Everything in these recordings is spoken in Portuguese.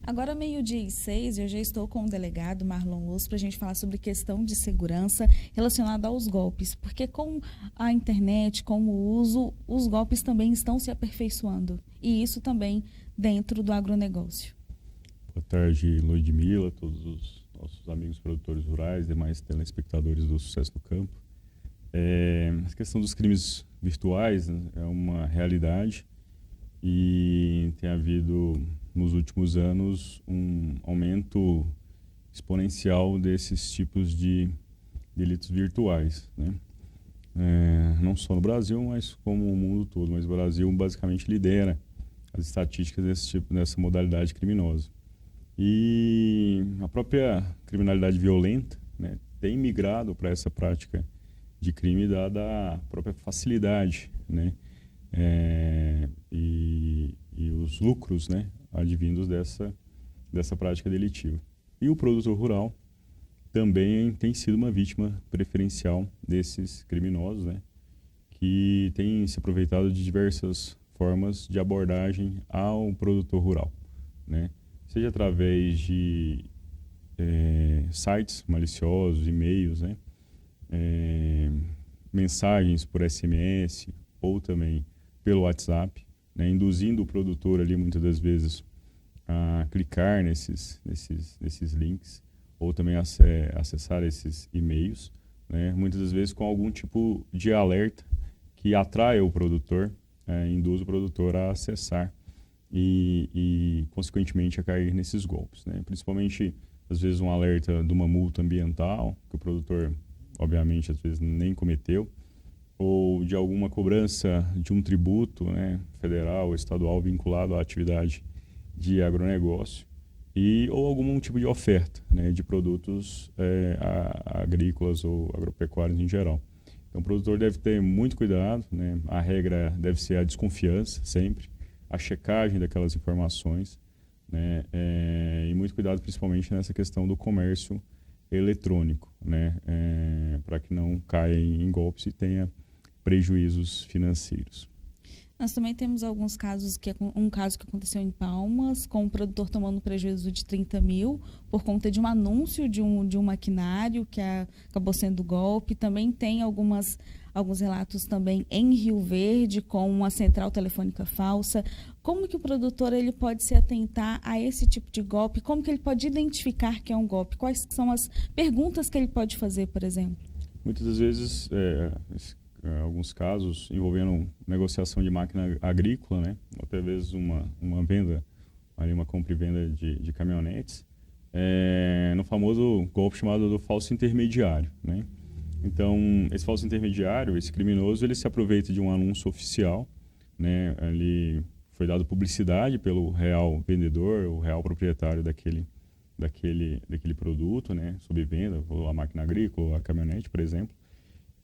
Agora, 12:06, eu já estou com o delegado Marlon Luz para a gente falar sobre questão de segurança relacionada aos golpes, porque com a internet, com o uso, os golpes também estão se aperfeiçoando, e isso também dentro do agronegócio. Boa tarde, Ludmila, todos os nossos amigos produtores rurais, demais telespectadores do Sucesso no Campo. A questão dos crimes virtuais, né, é uma realidade e tem havido nos últimos anos um aumento exponencial desses tipos de delitos virtuais, né? Não só no Brasil, mas como o mundo todo. Mas o Brasil basicamente lidera as estatísticas dessa modalidade criminosa. E a própria criminalidade violenta, né, tem migrado para essa prática de crime dada a própria facilidade, né, e os lucros, né, advindos dessa prática delitiva. E o produtor rural também tem sido uma vítima preferencial desses criminosos, né, que tem se aproveitado de diversas formas de abordagem ao produtor rural, né, seja através de sites maliciosos, e-mails, né, mensagens por SMS ou também pelo WhatsApp, né, induzindo o produtor ali muitas das vezes a clicar nesses links ou também acessar esses e-mails, né, muitas das vezes com algum tipo de alerta que atrai o produtor, induz o produtor a acessar e consequentemente a cair nesses golpes, né, principalmente às vezes um alerta de uma multa ambiental que o produtor obviamente às vezes nem cometeu, ou de alguma cobrança de um tributo, né, federal ou estadual vinculado à atividade de agronegócio, ou algum tipo de oferta, né, de produtos agrícolas ou agropecuários em geral. Então o produtor deve ter muito cuidado, né, a regra deve ser a desconfiança sempre, a checagem daquelas informações, né, e muito cuidado principalmente nessa questão do comércio eletrônico, né, para que não caia em golpes e tenha prejuízos financeiros. Nós também temos alguns casos, um caso que aconteceu em Palmas, com o produtor tomando prejuízo de 30 mil por conta de um anúncio de um maquinário que acabou sendo golpe. Também tem alguns relatos também em Rio Verde, com uma central telefônica falsa. Como que o produtor ele pode se atentar a esse tipo de golpe? Como que ele pode identificar que é um golpe? Quais são as perguntas que ele pode fazer, por exemplo? Muitas das vezes, alguns casos envolvendo negociação de máquina agrícola, né, ou até vezes uma venda, ali uma compra e venda de caminhonetes, no famoso golpe chamado do falso intermediário, né? Então, esse falso intermediário, esse criminoso, ele se aproveita de um anúncio oficial, né? Ali foi dado publicidade pelo real vendedor, o real proprietário daquele produto, né? Sob venda, ou a máquina agrícola, ou a caminhonete, por exemplo.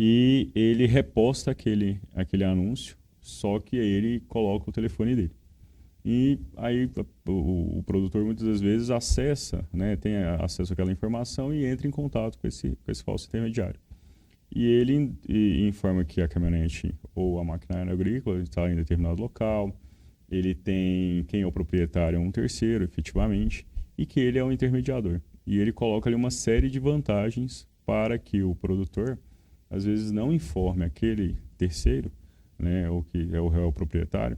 E ele reposta aquele anúncio, só que aí ele coloca o telefone dele. E aí o produtor muitas das vezes acessa, né? Tem acesso àquela informação e entra em contato com esse falso intermediário. E ele informa que a caminhonete ou a maquinária agrícola está em determinado local, ele tem quem é o proprietário, é um terceiro, efetivamente, e que ele é um intermediador. E ele coloca ali uma série de vantagens para que o produtor, às vezes, não informe aquele terceiro, né, ou que é o real proprietário,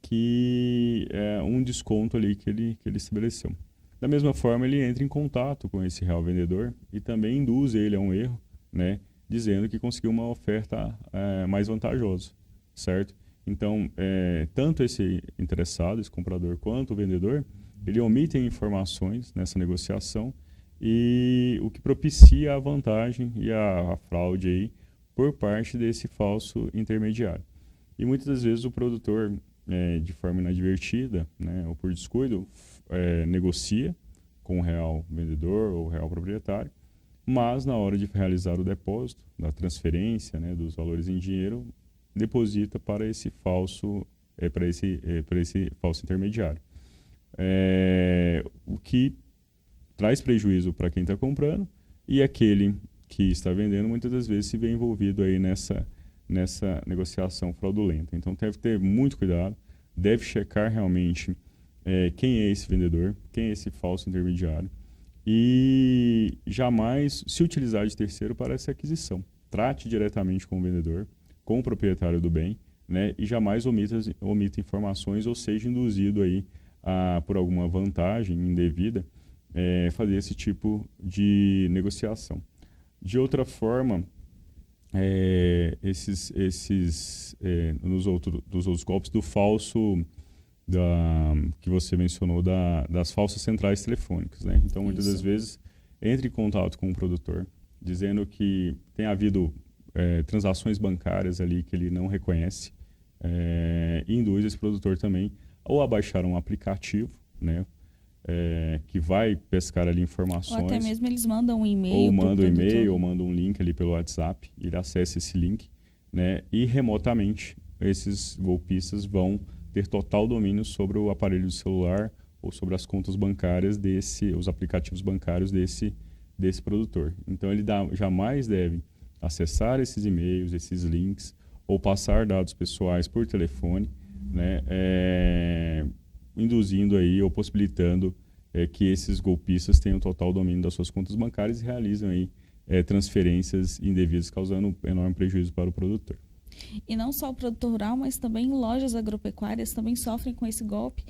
que é um desconto ali que ele estabeleceu. Da mesma forma, ele entra em contato com esse real vendedor e também induz ele a um erro, né, dizendo que conseguiu uma oferta mais vantajosa, certo? Então, tanto esse interessado, esse comprador, quanto o vendedor, ele omitem informações nessa negociação e o que propicia a vantagem e a fraude aí por parte desse falso intermediário. E muitas das vezes o produtor, de forma inadvertida, né, ou por descuido, negocia com o real vendedor ou o real proprietário, mas na hora de realizar o depósito, da transferência, né, dos valores em dinheiro, deposita para esse falso intermediário. O que traz prejuízo para quem está comprando e aquele que está vendendo muitas das vezes se vê envolvido aí nessa negociação fraudulenta. Então deve ter muito cuidado, deve checar realmente quem é esse vendedor, quem é esse falso intermediário, e jamais se utilizar de terceiro para essa aquisição. Trate diretamente com o vendedor, com o proprietário do bem, né, e jamais omita informações ou seja induzido aí por alguma vantagem indevida, fazer esse tipo de negociação. De outra forma, dos outros golpes do falso, que você mencionou, das falsas centrais telefônicas, né? Então, muitas das vezes, entre em contato com o produtor, dizendo que tem havido transações bancárias ali que ele não reconhece, e induz esse produtor também ou a baixar um aplicativo, né? Que vai pescar ali informações. Ou até mesmo eles mandam um e-mail. Ou mandam um e-mail, ou mandam um link ali pelo WhatsApp, ele acessa esse link, né? E remotamente esses golpistas vão ter total domínio sobre o aparelho do celular ou sobre as contas bancárias os aplicativos bancários desse produtor. Então ele jamais deve acessar esses e-mails, esses links, ou passar dados pessoais por telefone, né? Induzindo aí ou possibilitando que esses golpistas tenham total domínio das suas contas bancárias e realizam aí transferências indevidas, causando enorme prejuízo para o produtor. E não só o produtor rural, mas também lojas agropecuárias também sofrem com esse golpe,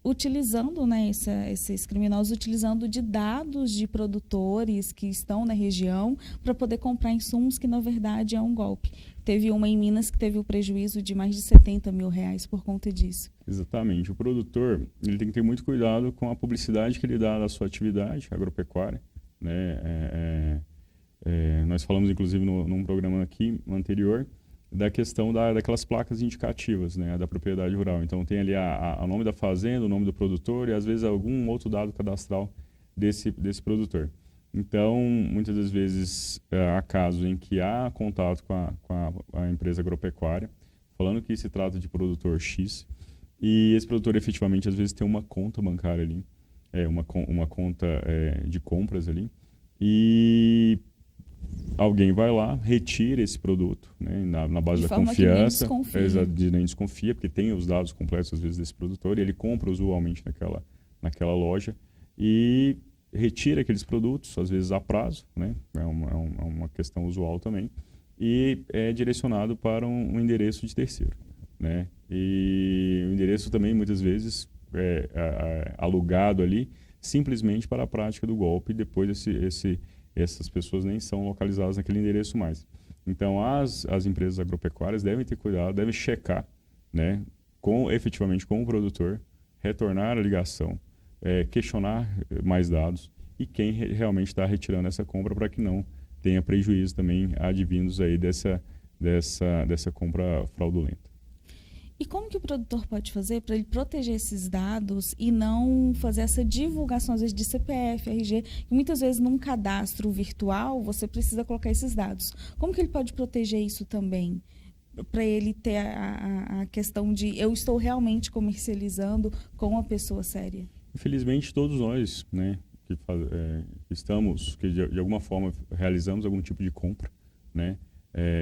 utilizando, né, esses criminosos utilizando de dados de produtores que estão na região para poder comprar insumos que, na verdade, é um golpe. Teve uma em Minas que teve o prejuízo de mais de R$70 mil por conta disso. Exatamente. O produtor ele tem que ter muito cuidado com a publicidade que ele dá da sua atividade agropecuária, né? Nós falamos, inclusive, num programa aqui anterior, da questão daquelas placas indicativas, né, da propriedade rural. Então, tem ali o nome da fazenda, o nome do produtor e, às vezes, algum outro dado cadastral desse produtor. Então, muitas das vezes, há casos em que há contato com a empresa agropecuária, falando que se trata de produtor X, e esse produtor, efetivamente, às vezes, tem uma conta bancária ali, uma conta de compras ali, e alguém vai lá, retira esse produto, né, na base da confiança, nem desconfia, porque tem os dados completos, às vezes, desse produtor, e ele compra usualmente naquela loja, e retira aqueles produtos, às vezes a prazo, né, é uma questão usual também, e é direcionado para um endereço de terceiro, né, e o endereço também, muitas vezes, é alugado ali, simplesmente para a prática do golpe, e depois essas pessoas nem são localizadas naquele endereço mais. Então, as empresas agropecuárias devem ter cuidado, devem checar, né, efetivamente com o produtor, retornar a ligação, questionar mais dados e quem realmente está retirando essa compra para que não tenha prejuízo também advindos aí dessa compra fraudulenta. E como que o produtor pode fazer para ele proteger esses dados e não fazer essa divulgação, às vezes, de CPF, RG, que muitas vezes num cadastro virtual você precisa colocar esses dados. Como que ele pode proteger isso também? Para ele ter a questão de eu estou realmente comercializando com uma pessoa séria? Infelizmente, todos nós, né, que de alguma forma realizamos algum tipo de compra, né,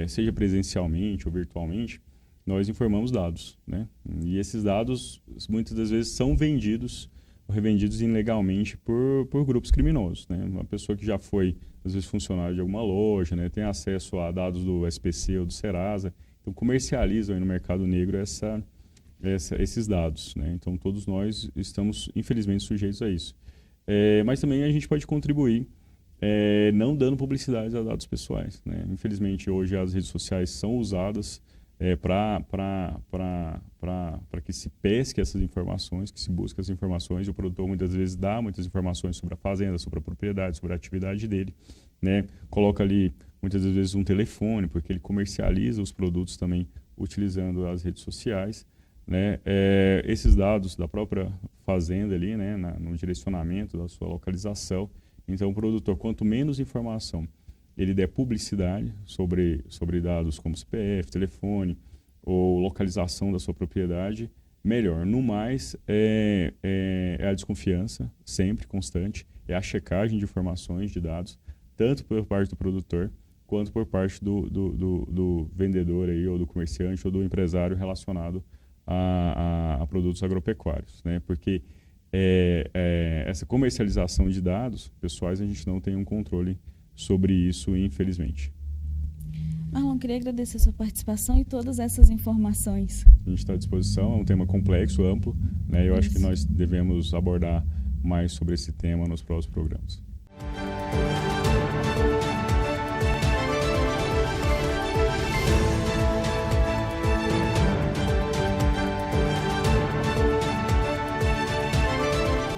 seja presencialmente ou virtualmente, nós informamos dados, né? E esses dados, muitas das vezes, são vendidos ou revendidos ilegalmente por grupos criminosos, né? Uma pessoa que já foi, às vezes, funcionário de alguma loja, né? Tem acesso a dados do SPC ou do Serasa, então comercializam aí no mercado negro esses dados, né? Então, todos nós estamos, infelizmente, sujeitos a isso. Mas também a gente pode contribuir não dando publicidade a dados pessoais, né? Infelizmente, hoje as redes sociais são usadas para que se pesque essas informações, que se busque essas informações, e o produtor muitas vezes dá muitas informações sobre a fazenda, sobre a propriedade, sobre a atividade dele, né? Coloca ali muitas vezes um telefone, porque ele comercializa os produtos também utilizando as redes sociais, né? Esses dados da própria fazenda ali, né, no direcionamento da sua localização. Então, o produtor, quanto menos informação ele der publicidade sobre dados como CPF, telefone ou localização da sua propriedade, melhor. No mais, é a desconfiança, sempre constante, é a checagem de informações, de dados, tanto por parte do produtor, quanto por parte do vendedor aí, ou do comerciante, ou do empresário relacionado a produtos agropecuários, né? Porque essa comercialização de dados pessoais, a gente não tem um controle sobre isso, infelizmente. Marlon, queria agradecer a sua participação e todas essas informações. A gente está à disposição, é um tema complexo, amplo, né? Eu acho que nós devemos abordar mais sobre esse tema nos próximos programas.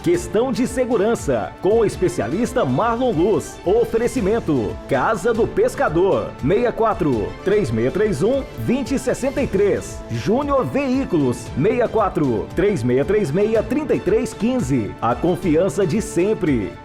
Questão de segurança, com o especialista Marlon Luz. Oferecimento, Casa do Pescador, 64-3631-2063. Júnior Veículos, 64-3636-3315. A confiança de sempre.